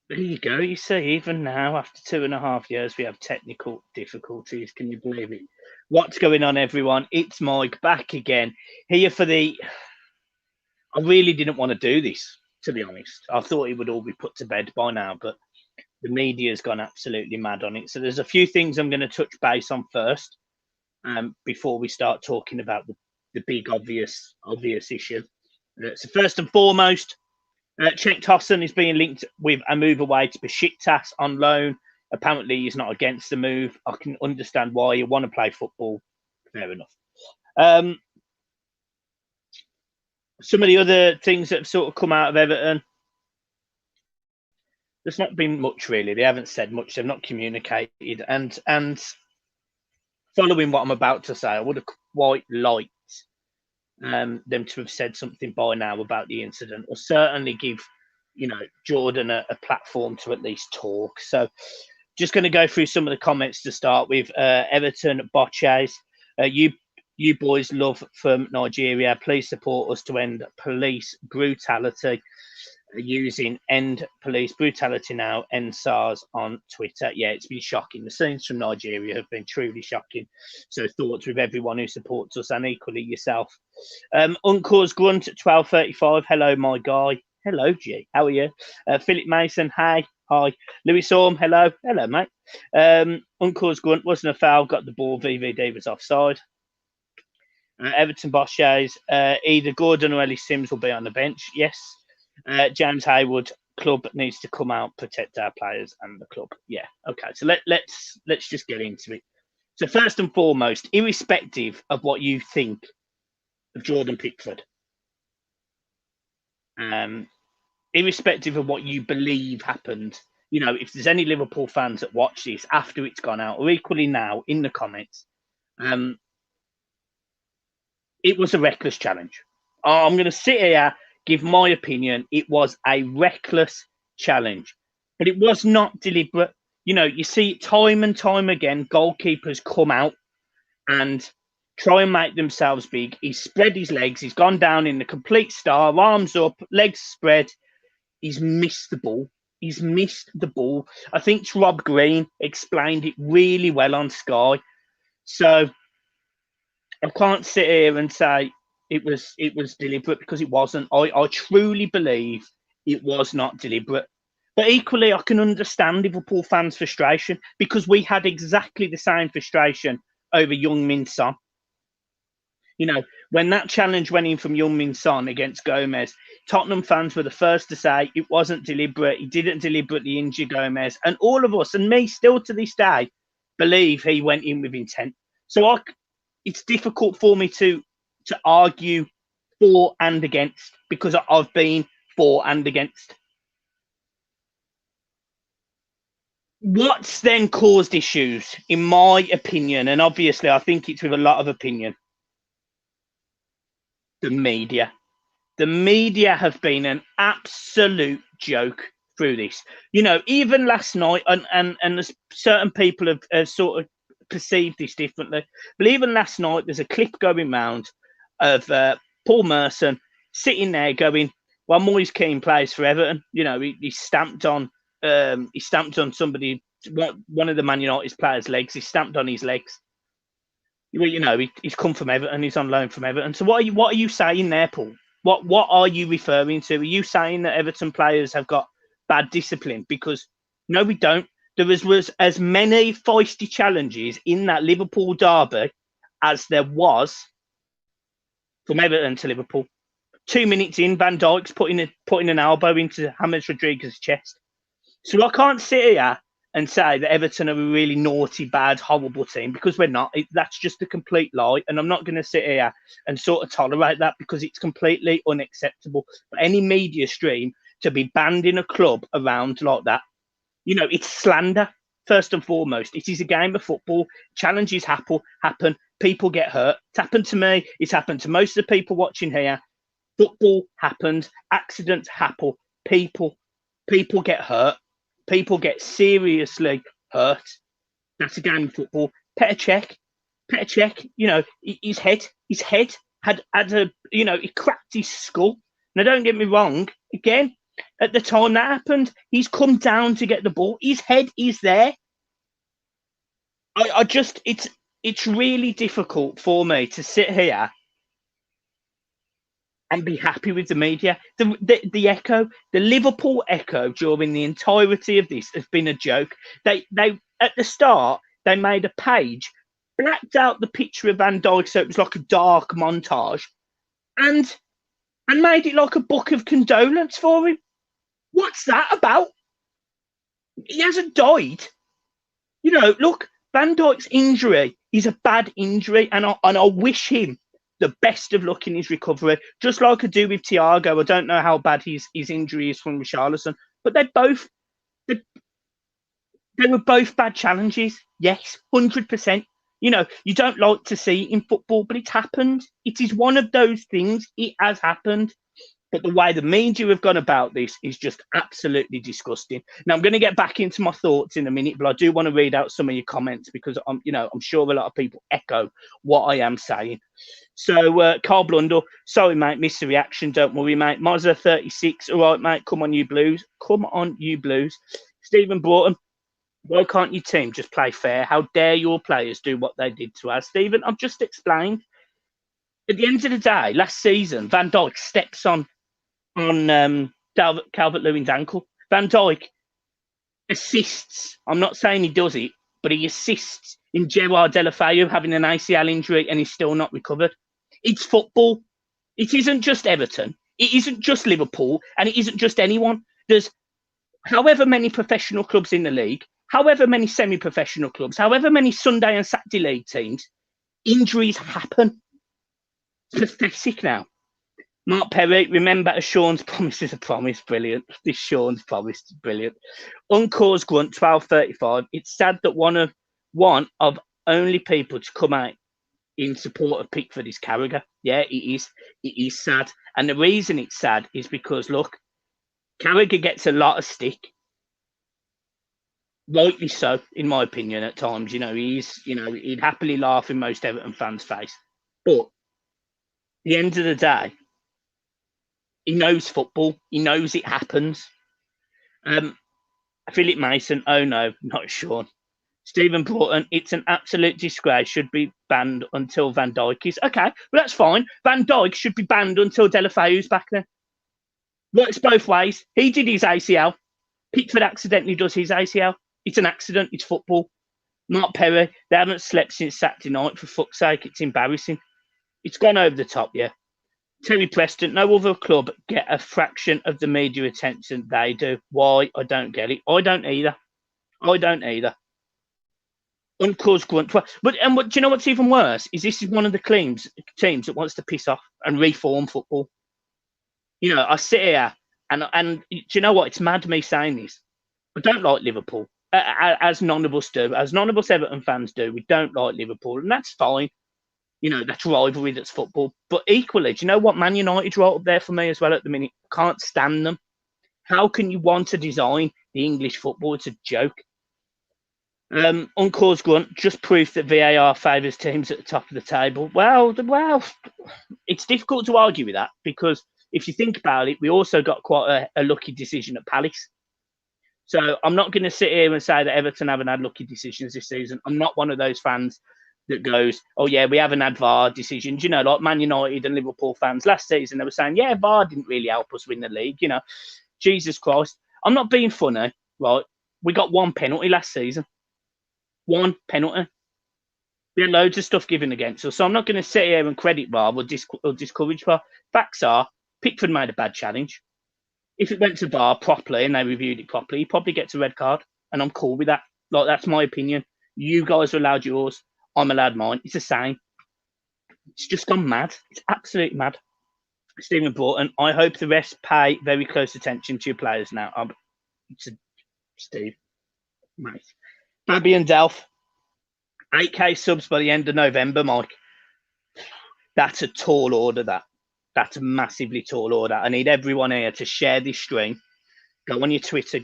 There you go. You see, even now, after 2.5 years, we have technical difficulties. Can you believe it? What's going on, everyone? It's Mike back again. Here for the. I really didn't want to do this, to be honest. I thought it would all be put to bed by now, but the media's gone absolutely mad on it. So there's a few things I'm going to touch base on first, before we start talking about the big obvious issue. So first and foremost, Cenk Tosun is being linked with a move away to Besiktas on loan. Apparently, he's not against the move. I can understand why you want to play football. Fair enough. Some of the other things that have sort of come out of Everton, there's not been much really. They haven't said much. They've not communicated. And following what I'm about to say, I would have quite liked them to have said something by now about the incident, or certainly give Jordan a platform to at least talk. So just going to go through some of the comments to start with. Everton Botches, you boys love from Nigeria. Please support us to end police brutality. Using end police brutality now, end SARS on Twitter. Yeah, it's been shocking. The scenes from Nigeria have been truly shocking. So thoughts with everyone who supports us and equally yourself. Uncle's Grunt at 12:35. Hello, my guy. Hello, G. How are you? Philip Mason. Hi. Hi. Louis Orm. Hello. Hello, mate. Uncle's Grunt wasn't a foul. Got the ball. VVD was offside. Everton Bosches. Either Gordon or Ellie Sims will be on the bench. Yes. James Haywood, club needs to come out, protect our players and the club. Yeah, okay. So let's just get into it. So first and foremost, irrespective of what you think of Jordan Pickford, irrespective of what you believe happened, if there's any Liverpool fans that watch this after it's gone out, or equally now in the comments, it was a reckless challenge. I'm going to sit here, give my opinion. It was a reckless challenge, but it was not deliberate. You see it time and time again. Goalkeepers come out and try and make themselves big. He's spread his legs. He's gone down in the complete star, arms up, legs spread. He's missed the ball. He's missed the ball. I think Rob Green explained it really well on Sky. So I can't sit here and say it was deliberate, because it wasn't. I truly believe it was not deliberate. But equally, I can understand Liverpool fans' frustration, because we had exactly the same frustration over Heung-min Son. When that challenge went in from Heung-min Son against Gomez, Tottenham fans were the first to say it wasn't deliberate. He didn't deliberately injure Gomez. And all of us, and me still to this day, believe he went in with intent. So it's difficult for me to argue for and against, because I've been for and against. What's then caused issues, in my opinion, and obviously I think it's with a lot of opinion, the media. The media have been an absolute joke through this. Even last night, and certain people have sort of perceived this differently, but even last night, there's a clip going round of Paul Merson sitting there going, "Well, Moise Keane plays for Everton." He stamped on somebody, one of the Man United players' legs. He stamped on his legs. He's come from Everton. He's on loan from Everton. So what are you saying there, Paul? What are you referring to? Are you saying that Everton players have got bad discipline? Because no, we don't. There was as many feisty challenges in that Liverpool derby as there was from Everton to Liverpool. 2 minutes in, Van Dijk's putting an elbow into James Rodriguez's chest. So I can't sit here and say that Everton are a really naughty, bad, horrible team, because we're not. That's just a complete lie. And I'm not going to sit here and sort of tolerate that, because it's completely unacceptable for any media stream to be banding a club around like that. It's slander, first and foremost. It is a game of football. Challenges happen. People get hurt. It's happened to me. It's happened to most of the people watching here. Football happens. Accidents happen. People get hurt. People get seriously hurt. That's a game of football. Petr Cech, his head had a, he cracked his skull. Now, don't get me wrong. Again, At the time that happened, he's come down to get the ball. His head is there. I just, it's really difficult for me to sit here and be happy with the media. The echo, the Liverpool echo during the entirety of this has been a joke. They at the start, they made a page, blacked out the picture of Van Dijk so it was like a dark montage, and made it like a book of condolence for him. What's that about? He hasn't died. You know, look, Van Dijk's injury is a bad injury, and I wish him the best of luck in his recovery, just like I do with Thiago. I don't know how bad his injury is from Richarlison, but they were both bad challenges. Yes, 100%. You know, you don't like to see it in football, but it's happened. It is one of those things. It has happened. But the way the media have gone about this is just absolutely disgusting. Now, I'm going to get back into my thoughts in a minute, but I do want to read out some of your comments because I'm sure a lot of people echo what I am saying. So, Carl Blundell, sorry, mate, missed the reaction. Don't worry, mate. Mozza 36, all right, mate. Come on, you Blues. Come on, you Blues. Stephen Broughton, why can't your team just play fair? How dare your players do what they did to us? Stephen, I've just explained. At the end of the day, last season, Van Dijk steps on Calvert-Lewin's ankle. Van Dijk assists. I'm not saying he does it, but he assists in Gerard Deulofeu having an ACL injury and he's still not recovered. It's football. It isn't just Everton. It isn't just Liverpool, and it isn't just anyone. There's however many professional clubs in the league, however many semi-professional clubs, however many Sunday and Saturday league teams. Injuries happen. It's pathetic now. Mark Perry, remember a Sean's promise is a promise. Brilliant. This Sean's promise is brilliant. Uncaused Grunt, 1235. It's sad that one of only people to come out in support of Pickford is Carragher. Yeah, it is. It is sad. And the reason it's sad is because, look, Carragher gets a lot of stick. Rightly so, in my opinion, at times. He'd happily laugh in most Everton fans' face. But at the end of the day, he knows football. He knows it happens. Philip Mason, oh no, not Sean. Stephen Broughton, it's an absolute disgrace. Should be banned until Van Dijk is. Okay, well, that's fine. Van Dijk should be banned until Deulofeu's back then. Works both ways. He did his ACL. Pickford accidentally does his ACL. It's an accident. It's football. Mark Perry, they haven't slept since Saturday night, for fuck's sake. It's embarrassing. It's gone over the top, yeah. Terry Preston, no other club get a fraction of the media attention they do. Why? I don't get it. I don't either. Uncaused Grunt. But do you know what's even worse? Is this is one of the teams that wants to piss off and reform football. You know, I sit here and do you know what? It's mad me saying this. I don't like Liverpool, as none of us do. As none of us Everton fans do. We don't like Liverpool, and that's fine. You know, that's rivalry, that's football. But equally, do you know what? Man United's right up there for me as well at the minute. Can't stand them. How can you want to design the English football? It's a joke. Uncaused Grunt, just proof that VAR favours teams at the top of the table. Well, it's difficult to argue with that because if you think about it, we also got quite a lucky decision at Palace. So I'm not going to sit here and say that Everton haven't had lucky decisions this season. I'm not one of those fans that goes, oh, yeah, we haven't had VAR decisions. You know, like Man United and Liverpool fans last season, they were saying, yeah, VAR didn't really help us win the league. You know, Jesus Christ. I'm not being funny, right? We got one penalty last season. One penalty. We had loads of stuff given against us. So I'm not going to sit here and credit VAR or discourage VAR. Facts are, Pickford made a bad challenge. If it went to VAR properly and they reviewed it properly, he probably gets a red card. And I'm cool with that. Like, that's my opinion. You guys are allowed yours. I'm allowed mine. It's the same. It's just gone mad. It's absolutely mad. Stephen Broughton, I hope the rest pay very close attention to your players now. Steve, mate. Fabian Delph, 8K subs by the end of November, Mike. That's a tall order, That's a massively tall order. I need everyone here to share this stream. Go on your Twitter,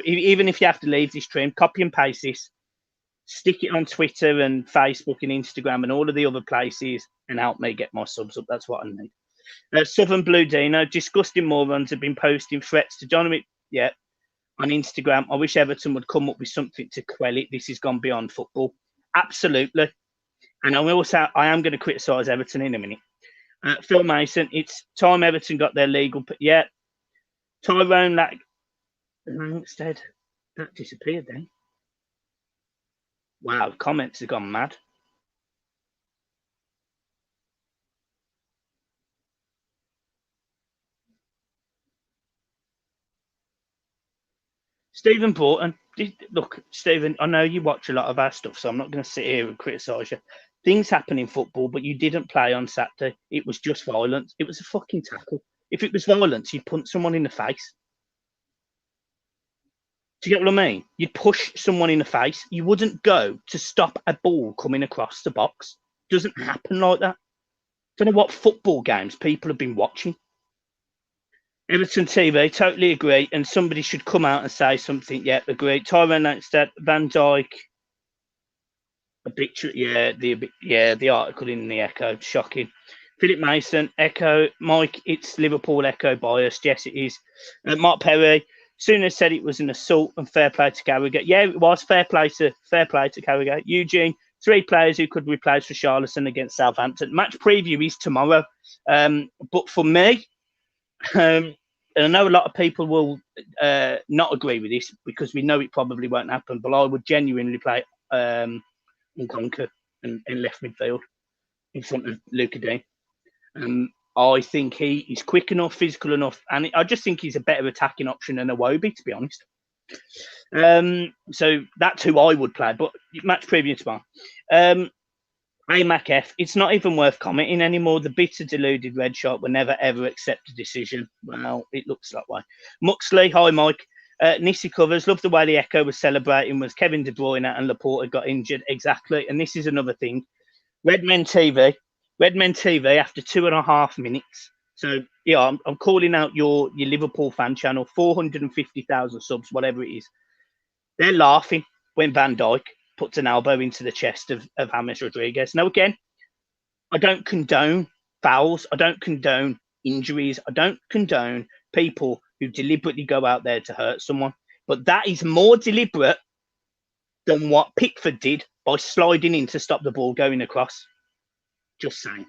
even if you have to leave this stream, copy and paste this. Stick it on Twitter and Facebook and Instagram and all of the other places and help me get my subs up. That's what I need. Southern Blue Dino, disgusting morons have been posting threats to Donovan. Yeah, on Instagram. I wish Everton would come up with something to quell it. This has gone beyond football. Absolutely. And I am going to criticise Everton in a minute. Phil Mason, it's time Everton got their legal. Yeah, Tyrone Langstead, that disappeared then. Wow, comments have gone mad. Stephen Broughton, look, Stephen, I know you watch a lot of our stuff, so I'm not going to sit here and criticise you. Things happen in football, but you didn't play on Saturday. It was just violence. It was a fucking tackle. If it was violence, you'd punch someone in the face. Do you get what I mean? You'd push someone in the face. You wouldn't go to stop a ball coming across the box. It doesn't happen like that. Don't know what football games people have been watching. Everton TV, totally agree. And somebody should come out and say something. Yeah, agree. Tyrone Langstead, Van Dijk, the article in the Echo, shocking. Philip Mason, Echo, Mike, it's Liverpool Echo biased. Yes, it is. Mark Perry, Sooner said it was an assault and fair play to Carragher. Yeah, it was fair play to Carragher. Eugene, 3 players who could replace Richarlison against Southampton. Match preview is tomorrow. But for me, and I know a lot of people will not agree with this because we know it probably won't happen, but I would genuinely play Nkunku in left midfield in front of Luka Dean. I think he is quick enough, physical enough, and I just think he's a better attacking option than Iwobi, to be honest. So that's who I would play, but match preview tomorrow. Mac F, it's not even worth commenting anymore. The bitter, deluded red shark will never, ever accept a decision. Well, it looks that way. Muxley, hi, Mike. Nisi covers, love the way the Echo was celebrating was Kevin De Bruyne and Laporte got injured. Exactly. And this is another thing. Redmen TV after 2.5 minutes. So, yeah, I'm calling out your Liverpool fan channel, 450,000 subs, whatever it is. They're laughing when Van Dijk puts an elbow into the chest of James Rodriguez. Now, again, I don't condone fouls. I don't condone injuries. I don't condone people who deliberately go out there to hurt someone. But that is more deliberate than what Pickford did by sliding in to stop the ball going across. Just saying.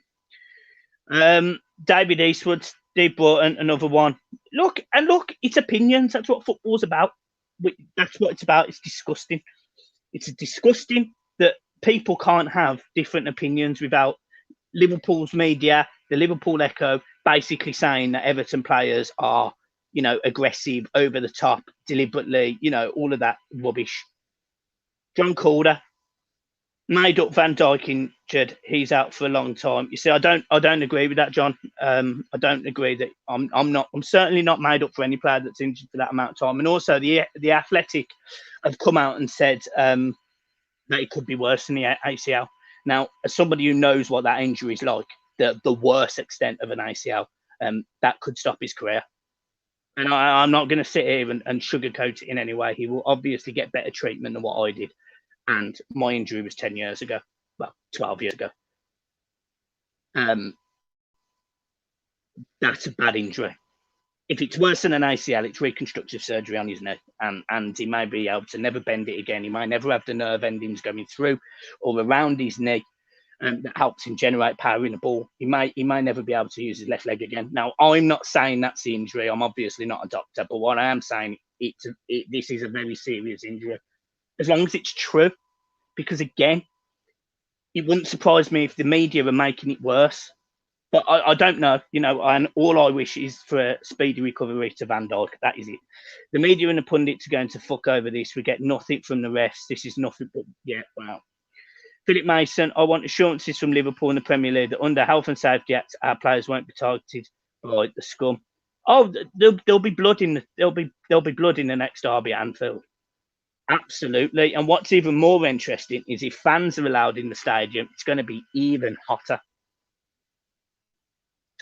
David Eastwood, Steve Broughton, another one. Look, it's opinions. That's what football's about. That's what it's about. It's disgusting. It's disgusting that people can't have different opinions without Liverpool's media, the Liverpool Echo, basically saying that Everton players are, aggressive, over the top, deliberately, all of that rubbish. John Calder, made up Van Dijk injured. He's out for a long time. You see, I don't agree with that, John. I don't agree that I'm certainly not made up for any player that's injured for that amount of time. And also the Athletic have come out and said that it could be worse than the ACL. Now, as somebody who knows what that injury is like, the worst extent of an ACL, that could stop his career. And I'm not going to sit here and sugarcoat it in any way. He will obviously get better treatment than what I did. And my injury was 10 years ago. Well, 12 years ago. That's a bad injury. If it's worse than an ACL, it's reconstructive surgery on his neck. And he may be able to never bend it again. He might never have the nerve endings going through or around his knee that helps him generate power in the ball. He may never be able to use his left leg again. Now, I'm not saying that's the injury. I'm obviously not a doctor. But what I am saying, this is a very serious injury. As long as it's true. Because, again, it wouldn't surprise me if the media are making it worse. But I don't know, and all I wish is for a speedy recovery to Van Dijk. That is it. The media and the pundits are going to fuck over this. We get nothing from the rest. This is nothing but, wow. Philip Mason, I want assurances from Liverpool in the Premier League that under Health and Safety Act, our players won't be targeted by the scum. Oh, there'll be blood in the next derby at Anfield. Absolutely. And what's even more interesting is if fans are allowed in the stadium, it's going to be even hotter.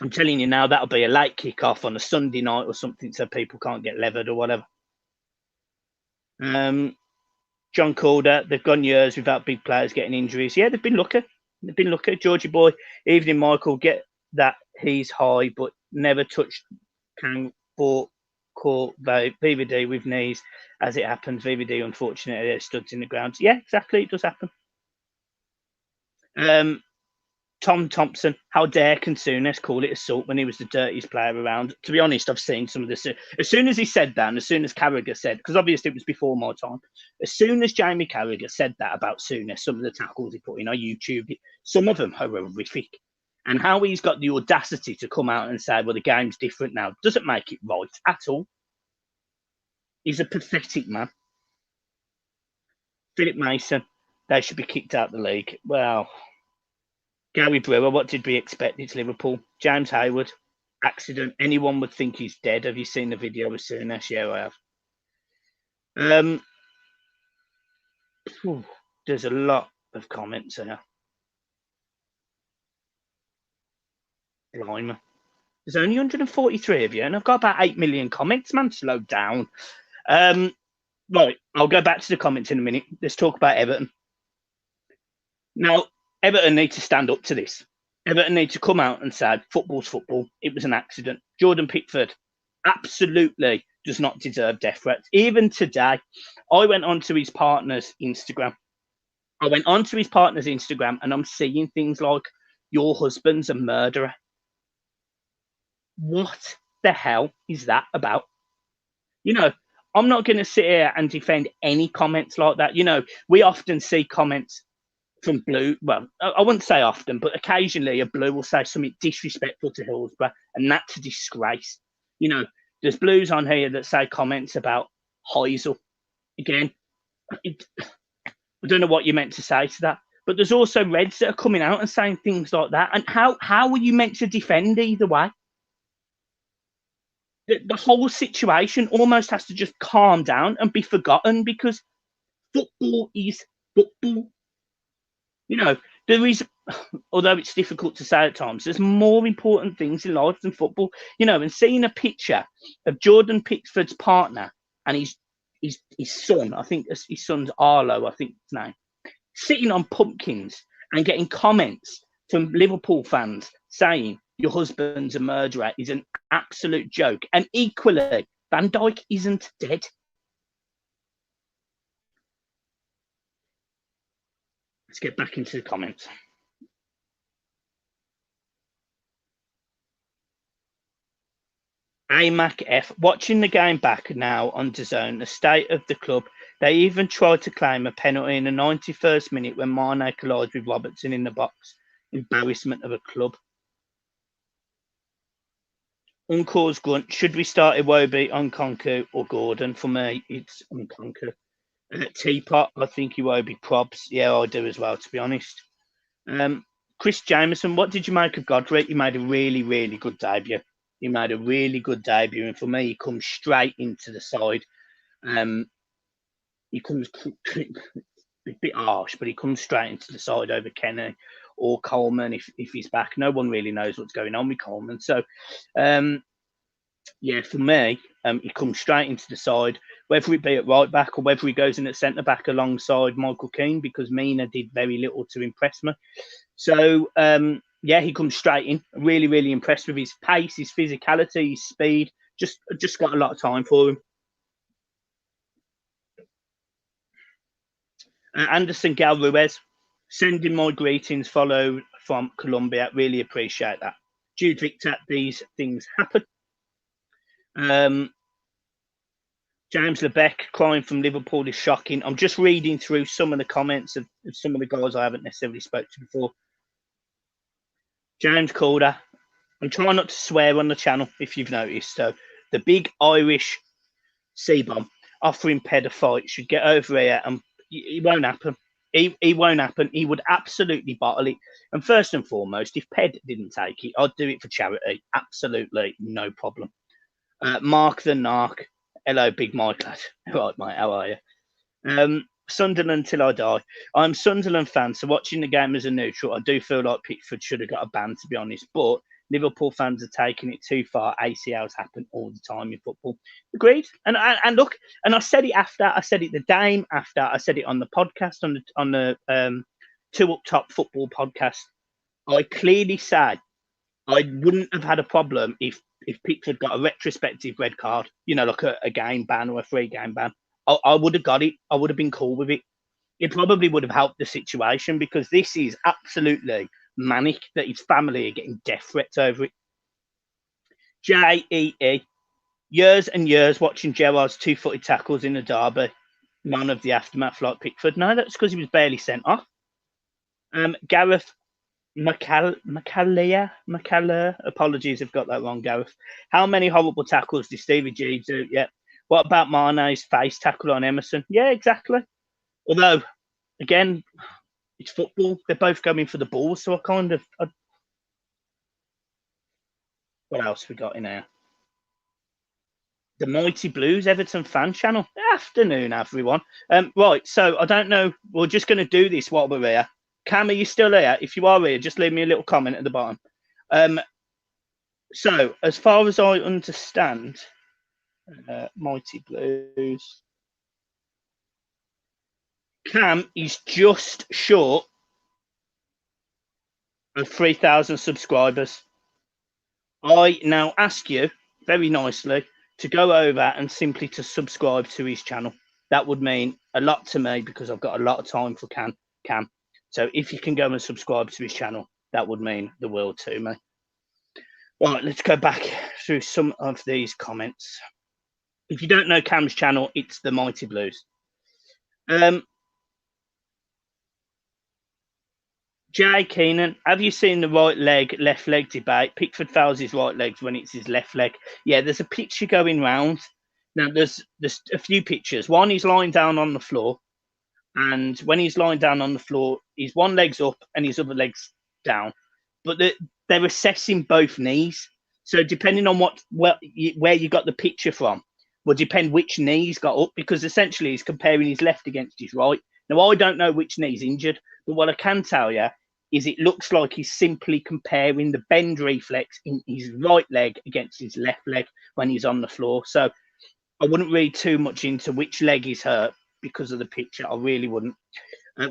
I'm telling you now, that'll be a late kick-off on a Sunday night or something so people can't get levered or whatever. John Calder, they've gone years without big players getting injuries. Yeah, they've been lucky. Georgie boy, evening, Michael, get that He's high, but never touched can or caught VVD with knees. As it happens, VVD unfortunately studs in the ground. Yeah, exactly. It does happen. Tom Thompson, how dare Souness call it assault when he was the dirtiest player around? To be honest, I've seen some of this. As soon as he said that, and as soon as Carragher said, because obviously it was before my time, as soon as Jamie Carragher said that about Souness, some of the tackles he put in, I YouTubed it, some of them are horrific. And how he's got the audacity to come out and say, well, the game's different now, doesn't make it right at all. He's a pathetic man. Philip Mason, they should be kicked out of the league. Well, Gary Brewer, what did we expect? It's Liverpool. James Hayward, accident. Anyone would think he's dead. Have you seen the video of Souness? Yeah, I have. There's a lot of comments here. Blimey. There's only 143 of you, and I've got about 8 million comments, man. Slow down. Right, I'll go back to the comments in a minute. Let's talk about Everton. Now, Everton need to stand up to this. Everton need to come out and say, football's football. It was an accident. Jordan Pickford absolutely does not deserve death threats. Even today, I went onto his partner's Instagram. And I'm seeing things like, your husband's a murderer. What the hell is that about? You know, I'm not going to sit here and defend any comments like that. You know, we often see comments from Blue. Well, I wouldn't say often, but occasionally a Blue will say something disrespectful to Hillsborough, and that's a disgrace. You know, there's Blues on here that say comments about Heysel. Again, I don't know what you're meant to say to that. But there's also Reds that are coming out and saying things like that. And how are you meant to defend either way? The whole situation almost has to just calm down and be forgotten, because football is football. You know, there is, although it's difficult to say at times, there's more important things in life than football. You know, and seeing a picture of Jordan Pickford's partner and his son, I think his son's Arlo, I think his name, sitting on pumpkins and getting comments from Liverpool fans saying your husband's a murderer is an absolute joke. And equally, Van Dijk isn't dead. Let's get back into the comments. AMAC F, watching the game back now on DAZN, the state of the club. They even tried to claim a penalty in the 91st minute when Mane collided with Robertson in the box. Embarrassment of a club. Uncle's grunt. Should we start Iwobi, Nkunku, or Gordon? For me, it's Nkunku. Teapot, I think Iwobi probs. Yeah, I do as well, to be honest. Chris Jameson, what did you make of Godfrey? He made a really, really good debut. And for me, he comes straight into the side. He comes a bit harsh, but he comes straight into the side over Kenny or Coleman if he's back. No one really knows what's going on with Coleman. So, yeah, for me, he comes straight into the side, whether it be at right back or whether he goes in at centre back alongside Michael Keane, because Mina did very little to impress me. So, yeah, he comes straight in. Really, really impressed with his pace, his physicality, his speed. Just got a lot of time for him. Anderson Gal Ruiz, sending my greetings, follow from Colombia. Really appreciate that. Jude Victor, these things happen. James Lebec, crying from Liverpool is shocking. I'm just reading through some of the comments of some of the guys I haven't necessarily spoke to before. James Calder, I'm trying not to swear on the channel, if you've noticed. So the big Irish C-bomb offering Ped a fight should get over here, and it won't happen. It won't happen. He would absolutely bottle it. And first and foremost, if Ped didn't take it, I'd do it for charity. Absolutely no problem. Mark the Narc. Hello, Big Mike. Right, mate, how are you? Sunderland till I die. I'm Sunderland fan, so watching the game as a neutral, I do feel like Pickford should have got a ban, to be honest. But Liverpool fans are taking it too far. ACLs happen all the time in football. Agreed. And look, and I said it after. I said it the game after. I said it on the podcast, on the Two Up Top football podcast. I clearly said I wouldn't have had a problem if Pickford got a retrospective red card, like a game ban or a 3-game ban. I would have got it. I would have been cool with it. It probably would have helped the situation because this is absolutely manic that his family are getting death threats over it. JEE, years and years watching Gerrard's 2-footed tackles in the derby. None of the aftermath like Pickford. No, that's because he was barely sent off. Gareth McCallum, apologies if I've got that wrong, Gareth. How many horrible tackles did Stevie G do? Yeah. What about Mane's face tackle on Emerson? Yeah, exactly. Although, again, it's football. They're both going for the ball, so what else we got in here? The Mighty Blues Everton fan channel. Afternoon, everyone. Right, so I don't know. We're just going to do this while we're here. Cam, are you still here? If you are here, just leave me a little comment at the bottom. So, as far as I understand, Mighty Blues, Cam is just short of 3,000 subscribers. I now ask you very nicely to go over and simply to subscribe to his channel. That would mean a lot to me because I've got a lot of time for Cam. So if you can go and subscribe to his channel, that would mean the world to me. Right, let's go back through some of these comments. If you don't know Cam's channel, it's the Mighty Blues. Jay Keenan, have you seen the right leg, left leg debate? Pickford fouls his right leg when it's his left leg. Yeah, there's a picture going round. Now, there's a few pictures. One, he's lying down on the floor. And when he's lying down on the floor, his one leg's up and his other leg's down. But they're assessing both knees. So depending on where you got the picture from, will depend which knee he's got up, because essentially he's comparing his left against his right. Now, I don't know which knee's injured, but what I can tell you is it looks like he's simply comparing the bend reflex in his right leg against his left leg when he's on the floor. So I wouldn't read too much into which leg is hurt because of the picture. I really wouldn't.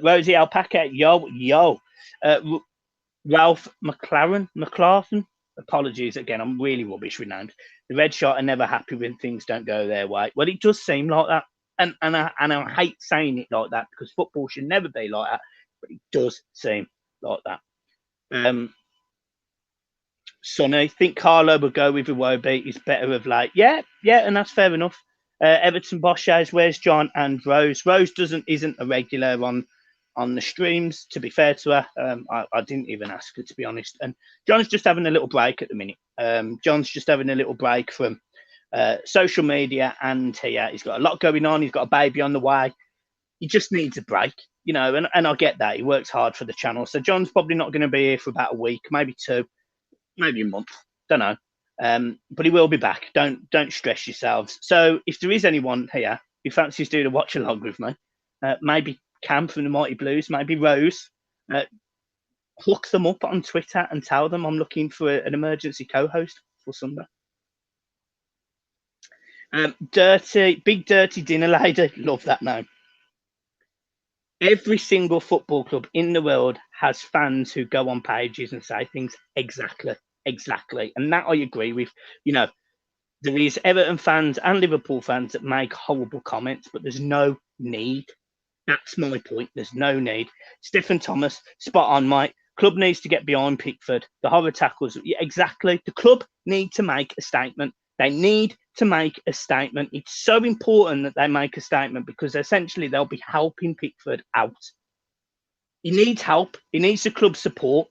Rosie Alpaca, yo. Ralph McLaughlin. Apologies again. I'm really rubbish with names. The red shot are never happy when things don't go their way. Well, it does seem like that. And I hate saying it like that because football should never be like that. But it does seem like that. Sonny, think Carlo would go with Iwobi. He's better of late. Yeah, and that's fair enough. Everton Bosches, where's John and Rose? Rose isn't a regular on the streams, to be fair to her. I didn't even ask her, to be honest. And John's just having a little break at the minute. John's just having a little break from social media, and he's got a lot going on. He's got a baby on the way. He just needs a break, and I get that. He works hard for the channel. So John's probably not going to be here for about a week, maybe 2, maybe a month. Don't know. But he will be back. Don't stress yourselves. So if there is anyone here who fancies doing a watch along with me, maybe Cam from the Mighty Blues, maybe Rose, hook them up on Twitter and tell them I'm looking for an emergency co-host for Sunday. Big dirty dinner lady, love that name. Every single football club in the world has fans who go on pages and say things exactly, and that I agree with. There is Everton fans and Liverpool fans that make horrible comments, but there's no need. That's my point. There's no need. Stephen Thomas, spot on, mate. Club needs to get behind Pickford. The horror tackles, exactly. The club need to make a statement. They need to make a statement. It's so important that they make a statement because essentially they'll be helping Pickford out. He needs help. He needs the club support.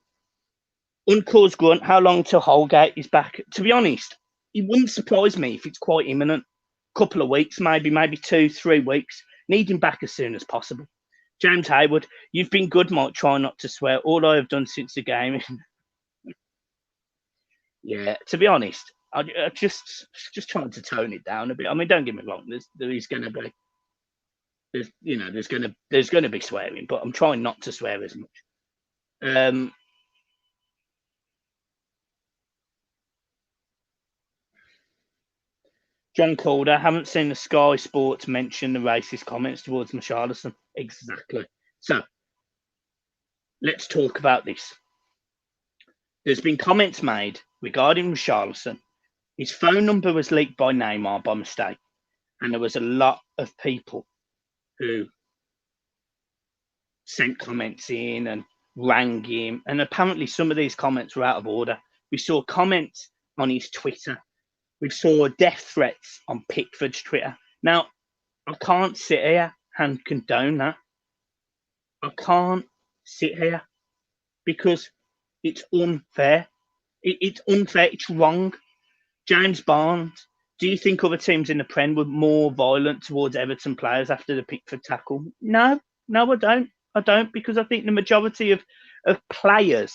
Uncaused grunt, how long till Holgate is back? To be honest, it wouldn't surprise me if it's quite imminent. Couple of weeks, maybe 2-3 weeks. Need him back as soon as possible. James Hayward, you've been good, Mike. Try not to swear. All I have done since the game. Yeah, to be honest, I just trying to tone it down a bit. I mean, don't get me wrong. There's going to be, there's going to be swearing, but I'm trying not to swear as much. John Calder, haven't seen the Sky Sports mention the racist comments towards Richarlison. Exactly. So, let's talk about this. There's been comments made regarding Richarlison. His phone number was leaked by Neymar by mistake, and there was a lot of people who sent comments in and rang him, and apparently some of these comments were out of order. We saw comments on his Twitter. We saw death threats on Pickford's Twitter. Now, I can't sit here and condone that. I can't sit here because it's unfair. It's unfair. It's wrong. James Barnes, do you think other teams in the Prem were more violent towards Everton players after the Pickford tackle? No, I don't. I don't, because I think the majority of players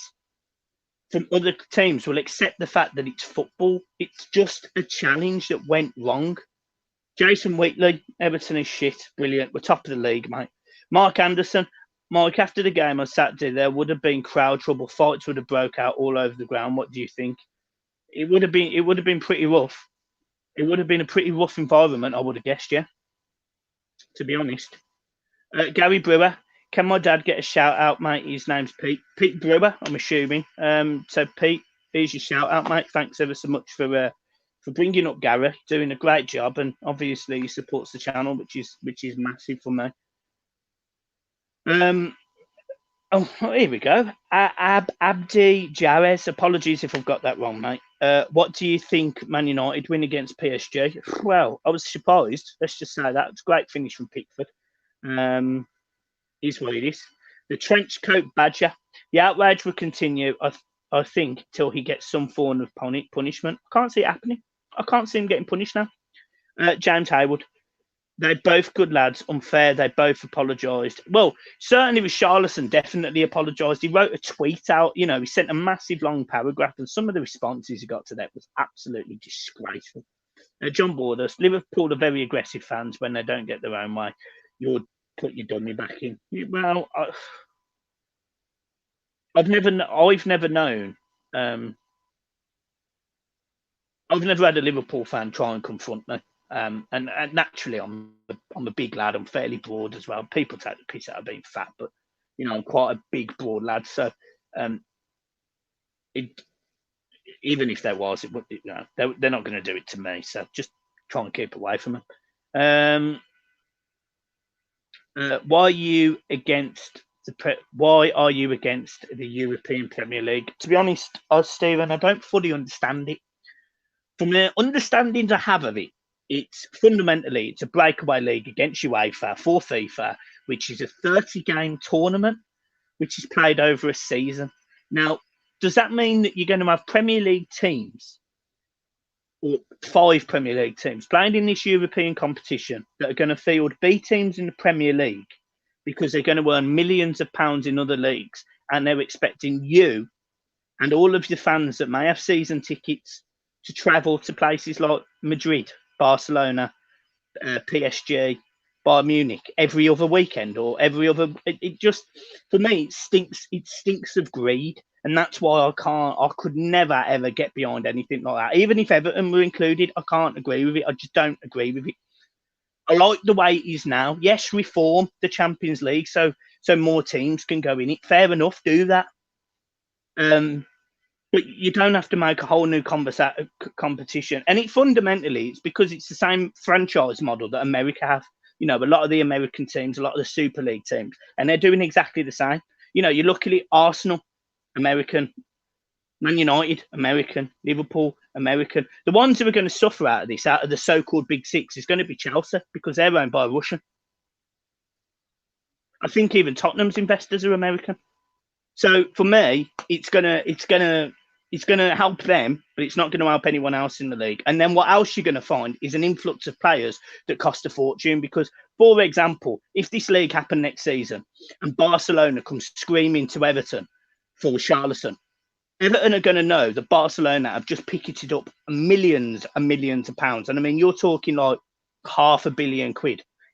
from other teams will accept the fact that it's football. It's just a challenge that went wrong. Jason Wheatley, Everton is shit. Brilliant. We're top of the league, mate. Mark Anderson, Mike, after the game on Saturday, there would have been crowd trouble. Fights would have broke out all over the ground. What do you think? It would have been pretty rough. It would have been a pretty rough environment, I would have guessed, yeah. To be honest. Gary Brewer, can my dad get a shout out, mate? His name's Pete. Pete Brewer, I'm assuming. So Pete, here's your shout out, mate. Thanks ever so much for bringing up Gary, doing a great job, and obviously he supports the channel, which is massive for me. Oh, here we go. Abdi Jarez. Apologies if I've got that wrong, mate. What do you think Man United win against PSG? Well, I was surprised. Let's just say that. It's a great finish from Pickford. Is what it is. The trench coat badger. The outrage will continue, I think, till he gets some form of punishment. I can't see it happening. I can't see him getting punished now. James Hayward. They're both good lads. Unfair. They both apologised. Well, certainly Richarlison definitely apologised. He wrote a tweet out. You know, he sent a massive long paragraph, and some of the responses he got to that was absolutely disgraceful. John Borders. Liverpool are very aggressive fans when they don't get their own way. You'll put your dummy back in. Well, I've never known. I've never had a Liverpool fan try and confront me. And naturally, I'm a big lad. I'm fairly broad as well. People take the piss out of being fat, but you know, I'm quite a big, broad lad. So, even if there was, they're not going to do it to me. So just try and keep away from them. Why are you against Why are you against the European Premier League? To be honest, Stephen, I don't fully understand it. From the understandings I have of it, it's a breakaway league against UEFA for FIFA, which is a 30-game tournament, which is played over a season. Now, does that mean that you're going to have Premier League teams, or 5 Premier League teams, playing in this European competition that are going to field B teams in the Premier League because they're going to earn millions of pounds in other leagues, and they're expecting you and all of the fans that may have season tickets to travel to places like Madrid, Barcelona, PSG, Bayern Munich every other weekend or every other. It just, for me, it stinks. It stinks of greed, and that's why I could never ever get behind anything like that. Even if Everton were included, I can't agree with it. I just don't agree with it. I like the way it is now. Yes, reform the Champions League so more teams can go in it. Fair enough, do that. But you don't have to make a whole new competition. And it's because it's the same franchise model that America have. You know, a lot of the American teams, a lot of the Super League teams, and they're doing exactly the same. You know, you look at it, Arsenal, American, Man United, American, Liverpool, American. The ones who are going to suffer out of this, out of the so-called Big Six, is going to be Chelsea because they're owned by a Russian. I think even Tottenham's investors are American. So for me, it's gonna help them, but it's not going to help anyone else in the league. And then what else you're going to find is an influx of players that cost a fortune. Because, for example, if this league happened next season and Barcelona comes screaming to Everton for Richarlison, Everton are going to know that Barcelona have just picketed up millions and millions of pounds. And I mean, you're talking like £500 million.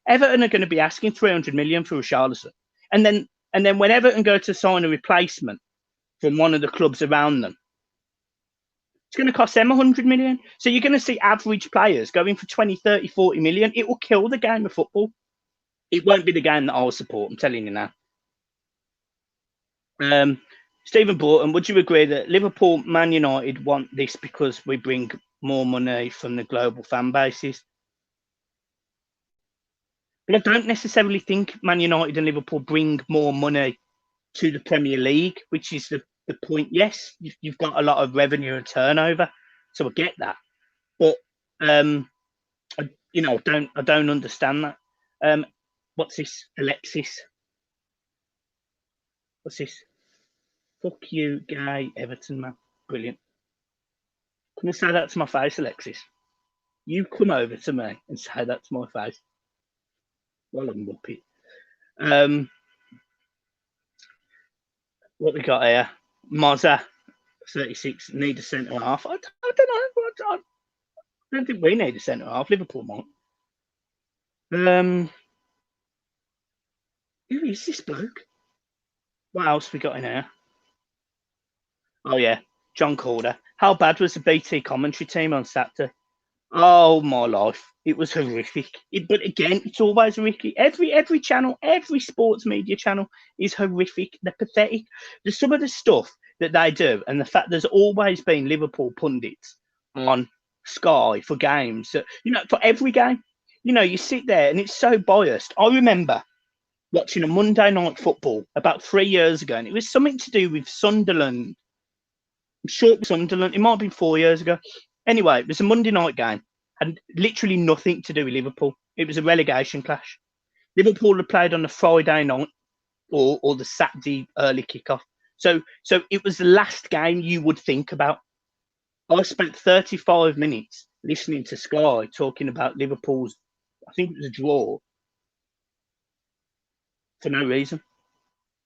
Everton are going to be asking 300 million for Richarlison. And then when Everton go to sign a replacement from one of the clubs around them, it's going to cost them 100 million. So you're going to see average players going for 20, 30, 40 million. It will kill the game of football. It won't be the game that I'll support, I'm telling you now. Stephen Broughton, would you agree that Liverpool, Man United want this because we bring more money from the global fan bases? But I don't necessarily think Man United and Liverpool bring more money to the Premier League, which is the point. Yes, you've got a lot of revenue and turnover, so I get that. But I don't understand that. What's this, Alexis? What's this? Fuck you, gay Everton man. Brilliant. Can you say that to my face, Alexis? You come over to me and say that to my face. Well, I'm muppet. What we got here? Mozza, 36, need a centre half. I don't know. I don't think we need a centre half. Liverpool might. Who is this bloke? What else we got in here? Oh, yeah. John Calder. How bad was the BT commentary team on Saturday? Oh, my life. It was horrific. But again, it's always horrific. Every channel, every sports media channel is horrific. They're pathetic. There's some of the stuff that they do, and the fact there's always been Liverpool pundits on Sky for games. For every game. You sit there and it's so biased. I remember watching a Monday Night Football about 3 years ago, and it was something to do with Sunderland. I'm sure it was Sunderland. It might have been 4 years ago. Anyway, it was a Monday night game and literally nothing to do with Liverpool. It was a relegation clash. Liverpool had played on the Friday night or the Saturday early kickoff. So it was the last game you would think about. I spent 35 minutes listening to Sky talking about Liverpool's, I think it was a draw, for no reason.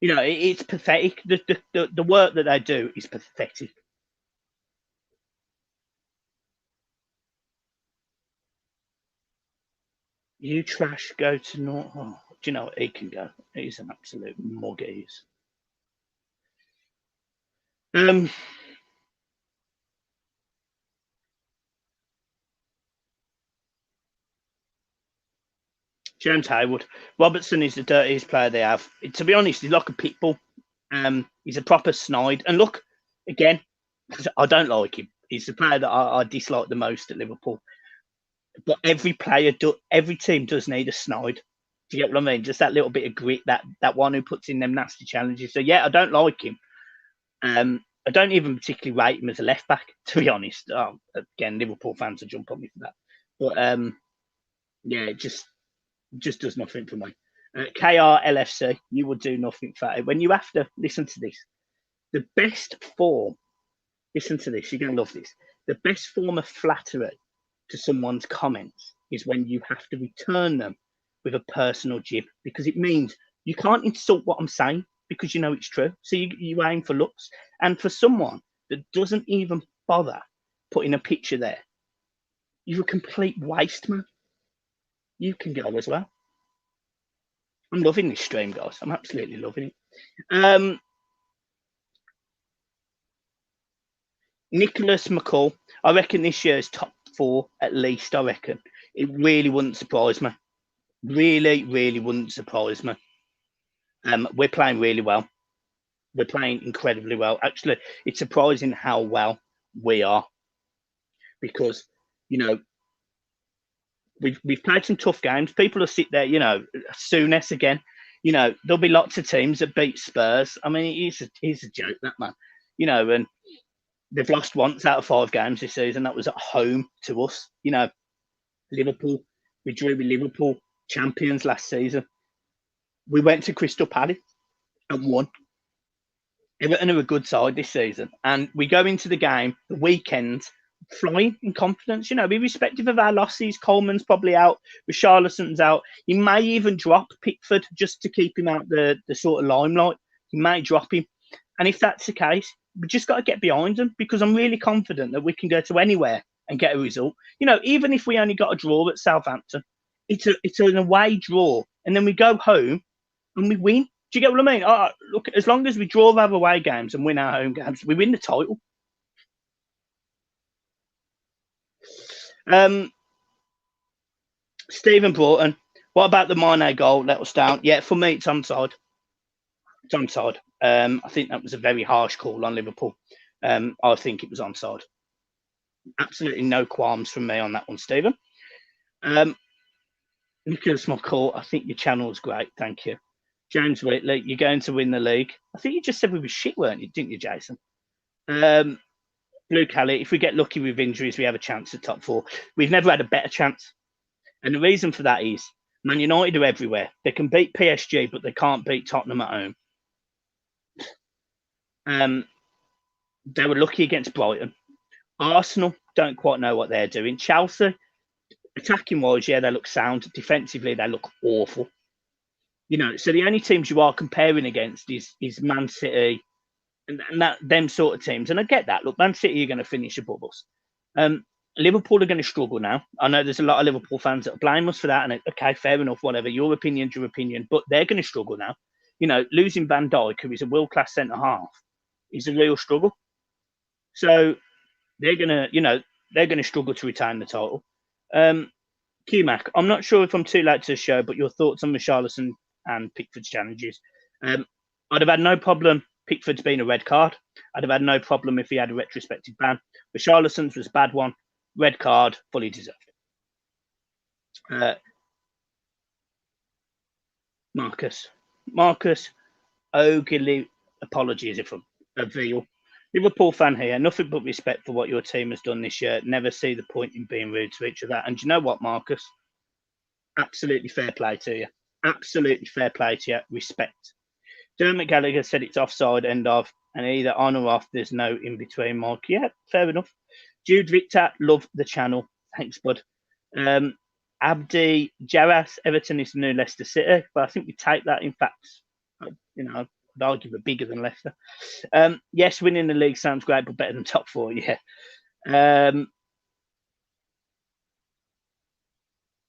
It's pathetic. The work that they do is pathetic. You trash, go to North. Oh, do you know what? He can go. He's an absolute mug. James Hayward. Robertson is the dirtiest player they have. To be honest, he's like a pit bull. He's a proper snide. And look, again, I don't like him. He's the player that I dislike the most at Liverpool. But every team does need a snide. Do you get what I mean? Just that little bit of grit, that one who puts in them nasty challenges. So yeah, I don't like him. I don't even particularly rate him as a left back, to be honest. Again, Liverpool fans will jump on me for that. But yeah, it just does nothing for me. KRLFC, you will do nothing for it. When you have to listen to this, the best form. Listen to this. You're going to love this. The best form of flattery to someone's comments is when you have to return them with a personal jib, because it means you can't insult what I'm saying because you know it's true. So you aim for looks. And for someone that doesn't even bother putting a picture there, you're a complete waste, man. You can go as well. I'm loving this stream, guys. I'm absolutely loving it. Nicholas McCall, I reckon this year's top 4 at least. I reckon it really wouldn't surprise me. Really, really wouldn't surprise me. We're playing really well. We're playing incredibly well. Actually, it's surprising how well we are, because we've played some tough games. People will sit there, Souness again. There'll be lots of teams that beat Spurs. I mean, he's a joke, that man. And they've lost once out of 5 games this season. That was at home to us. Liverpool. We drew with Liverpool, champions last season. We went to Crystal Palace and won. Everton are a good side this season. And we go into the game, the weekend, flying in confidence. Irrespective of our losses, Coleman's probably out, Richarlison's out. He may even drop Pickford just to keep him out the sort of limelight. He may drop him. And if that's the case, we just got to get behind them, because I'm really confident that we can go to anywhere and get a result. Even if we only got a draw at Southampton, it's an away draw. And then we go home and we win. Do you get what I mean? Look, as long as we draw our away games and win our home games, we win the title. Stephen Broughton, what about the Mane goal? Let us down. Yeah, for me, it's onside. It's onside. I think that was a very harsh call on Liverpool. I think it was onside. Absolutely no qualms from me on that one, Stephen. Nicholas Mockle, I think your channel's great. Thank you. James Whitley, you're going to win the league. I think you just said we were shit, weren't you? Didn't you, Jason? Blue Cali, if we get lucky with injuries, we have a chance at top 4. We've never had a better chance. And the reason for that is Man United are everywhere. They can beat PSG, but they can't beat Tottenham at home. They were lucky against Brighton. Arsenal don't quite know what they're doing. Chelsea, attacking wise, yeah, they look sound. Defensively, they look awful. You know, so the only teams you are comparing against is Man City and that them sort of teams. And I get that. Look, Man City are going to finish above us. Liverpool are going to struggle now. I know there's a lot of Liverpool fans that blame us for that. And okay, fair enough, whatever. Your opinion's your opinion. But they're going to struggle now. You know, losing Van Dijk, who is a world-class centre-half, is a real struggle. So they're going to struggle to retain the title. QMac, I'm not sure if I'm too late to the show, but your thoughts on Richarlison and Pickford's challenges. I'd have had no problem Pickford's being a red card. I'd have had no problem if he had a retrospective ban. Richarlison's was a bad one. Red card, fully deserved. Marcus, Ogilvy, apologies if I'm a veal. Liverpool fan here, nothing but respect for what your team has done this year. Never see the point in being rude to each other. And you know what, Marcus? Absolutely fair play to you. Absolutely fair play to you. Respect. Dermot Gallagher said it's offside, end of, and either on or off, there's no in between, Mark. Yeah, fair enough. Jude Victor, love the channel. Thanks, bud. Abdi Jarras, Everton is the new Leicester City, but I think we take that. In fact, you know, I'd argue we're bigger than Leicester. Yes, winning the league sounds great, but better than top 4, yeah.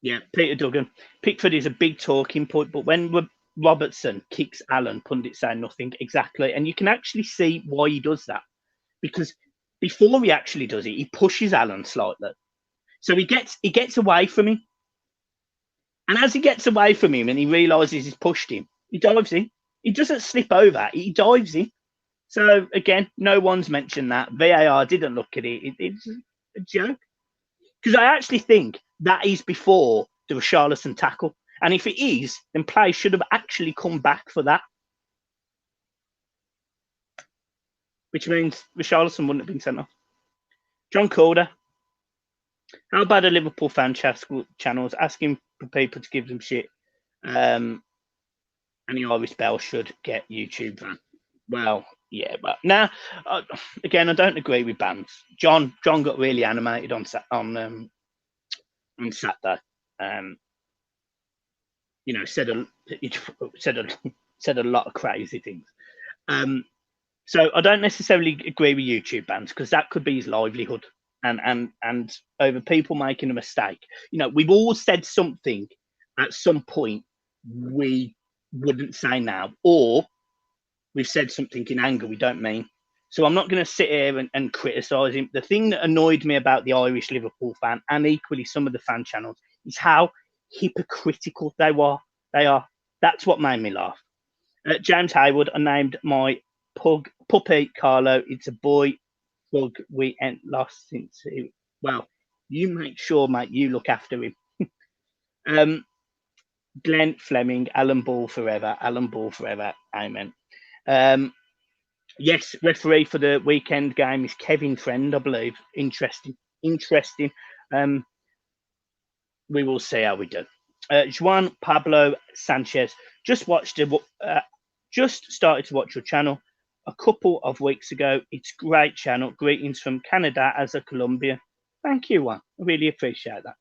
Yeah, Peter Duggan. Pickford is a big talking point, but when Robertson kicks Allen, pundits say nothing. Exactly. And you can actually see why he does that. Because before he actually does it, he pushes Allen slightly. So he gets away from him. And as he gets away from him and he realises he's pushed him, he dives in. He doesn't slip over. He dives in. So, again, no one's mentioned that. VAR didn't look at it. It's a joke. Because I actually think that is before the Richarlison tackle. And if it is, then play should have actually come back for that. Which means Richarlison wouldn't have been sent off. John Calder. How bad are Liverpool fan channels asking for people to give them shit? And the Irish Bell should get YouTube ban. Well, yeah, but now, again, I don't agree with bans. John got really animated on Saturday. You know, said a lot of crazy things. So I don't necessarily agree with YouTube bans because that could be his livelihood. And over people making a mistake. You know, we've all said something at some point we wouldn't say now, or we've said something in anger we don't mean. So I'm not going to sit here and criticise him. The thing that annoyed me about the Irish Liverpool fan and equally some of the fan channels is how hypocritical they are. That's what made me laugh. James Hayward, I named my puppy Carlo. It's a boy. Bug we ain't lost since he, well, you make sure, mate, you look after him. Glenn Fleming, Alan Ball forever, amen. Yes, referee for the weekend game is Kevin Friend, I believe. Interesting. We will see how we do. Juan Pablo Sanchez, just started to watch your channel a couple of weeks ago. It's great channel. Greetings from Canada as a Colombian. Thank you, Juan. I really appreciate that.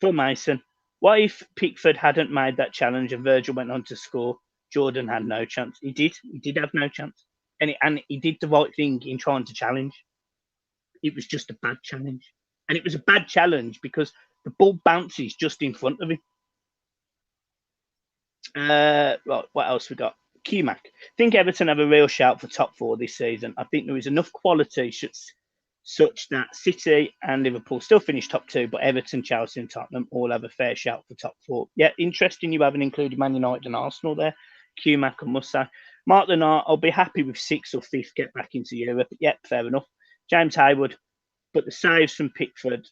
For Mason, what if Pickford hadn't made that challenge and Virgil went on to score? Jordan had no chance. He did have no chance. And he did the right thing in trying to challenge. It was just a bad challenge. And it was a bad challenge because the ball bounces just in front of him. Right, what else we got? QMac. I think Everton have a real shout for top 4 this season. I think there is enough quality such that City and Liverpool still finish top 2, but Everton, Chelsea and Tottenham all have a fair shout for top 4. Yeah, interesting you haven't included Man United and Arsenal there, QMac, I must say. Mark Lenart, I'll be happy with 6th or 5th, get back into Europe. Yep, fair enough. James Hayward, but the saves from Pickford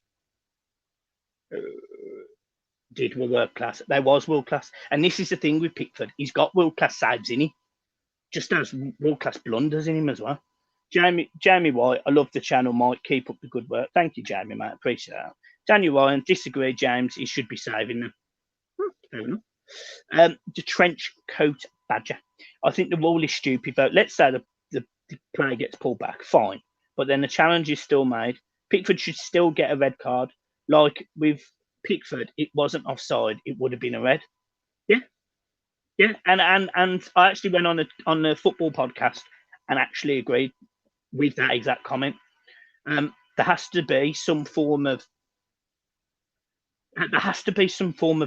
were world class. There was world class. And this is the thing with Pickford. He's got world class saves in him. Just has world class blunders in him as well. Jamie White, I love the channel, Mike. Keep up the good work. Thank you, Jamie, mate. Appreciate that. Daniel Ryan, disagree, James. He should be saving them. Fair enough. The trench coat badger. I think the rule is stupid, though. Let's say the player gets pulled back, fine. But then the challenge is still made. Pickford should still get a red card. Like with Pickford, it wasn't offside. It would have been a red. Yeah. And I actually went on the football podcast and actually agreed with that exact comment. There has to be some form of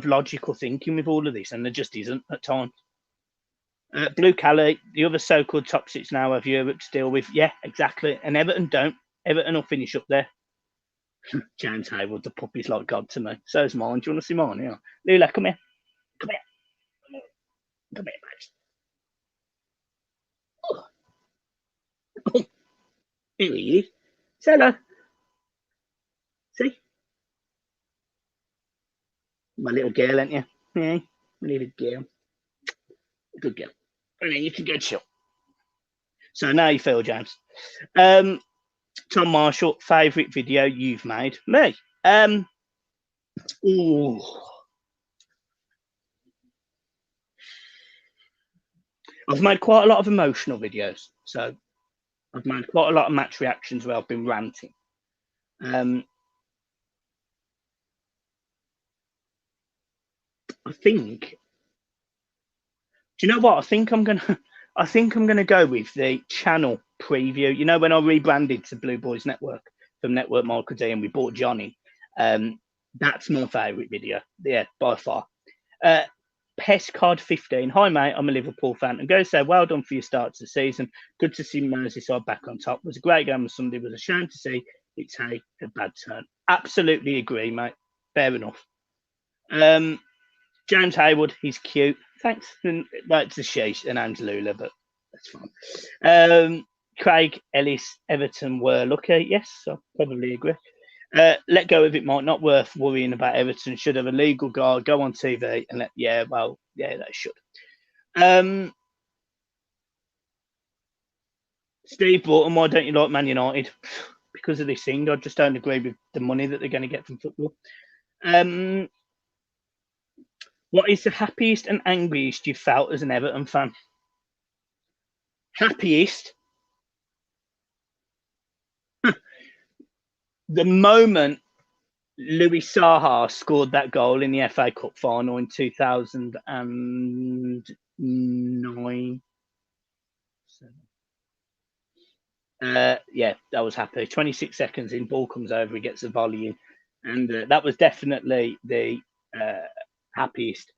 logical thinking with all of this, and there just isn't at times. Blue Cali, the other so-called top 6 now have Europe to deal with. Yeah, exactly. And Everton don't. Everton will finish up there. James Hayward, the puppy's like God to me. So's mine. Do you want to see mine? Yeah. Lula, come here. Come here. Come here, mate. Oh. Here he is. Say hello. See? My little girl, ain't you? Yeah, my little girl. Good girl. And then you can go chill. So now you feel, James. Tom Marshall, favourite video you've made? Me. Ooh. I've made quite a lot of emotional videos. So I've made quite a lot of match reactions where I've been ranting. I think. Do you know what? I think I'm gonna go with the channel preview. You know, when I rebranded to Blue Boys Network from Networkmichaeld and we bought Johnny. That's my favourite video. Yeah, by far. Pest Card 15. Hi, mate. I'm a Liverpool fan. And go say, well done for your start to the season. Good to see Merseyside back on top. It was a great game on Sunday. It was a shame to see it take a bad turn. Absolutely agree, mate. Fair enough. James Hayward, he's cute. Thanks. That's a she. Her name's Lula, but that's fine. Craig Ellis, Everton were lucky. Yes, I probably agree. Let go of it, Mike. Not worth worrying about Everton. Should have a legal guard, go on TV and they should. Steve Broughton, why don't you like Man United? Because of this thing. I just don't agree with the money that they're going to get from football. What is the happiest and angriest you felt as an Everton fan? Happiest? The moment Louis Saha scored that goal in the FA Cup final in 2009. Yeah, that was happy. 26 seconds in, ball comes over, he gets a volley in. And that was definitely the happiest.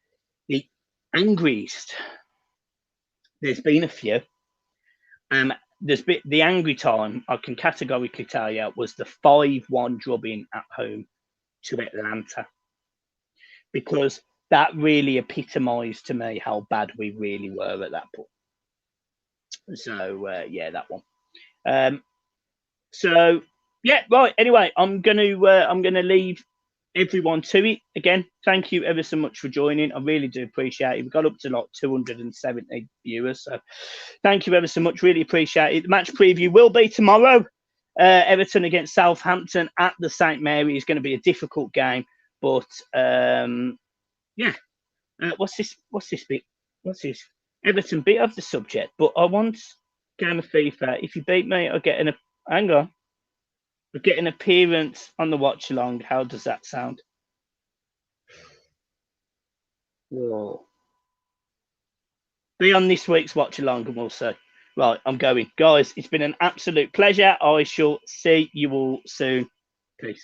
The angriest, there's been a few. There's been the angry time I can categorically tell you was the 5-1 drubbing at home to Atlanta, because that really epitomised to me how bad we really were at that point. So yeah, that one. So yeah, right. Anyway, I'm gonna leave everyone to it. Again, thank you ever so much for joining. I really do appreciate it. We got up to like 270 viewers, so thank you ever so much. Really appreciate it. The match preview will be tomorrow. Everton against Southampton at the St Mary is going to be a difficult game, but yeah. What's this bit? What's this? Everton bit of the subject, but I want game of FIFA. If you beat me, I get an appearance on the watch along. How does that sound? Whoa. Be on this week's watch along and we'll see. Right, I'm going. Guys, it's been an absolute pleasure. I shall see you all soon. Peace.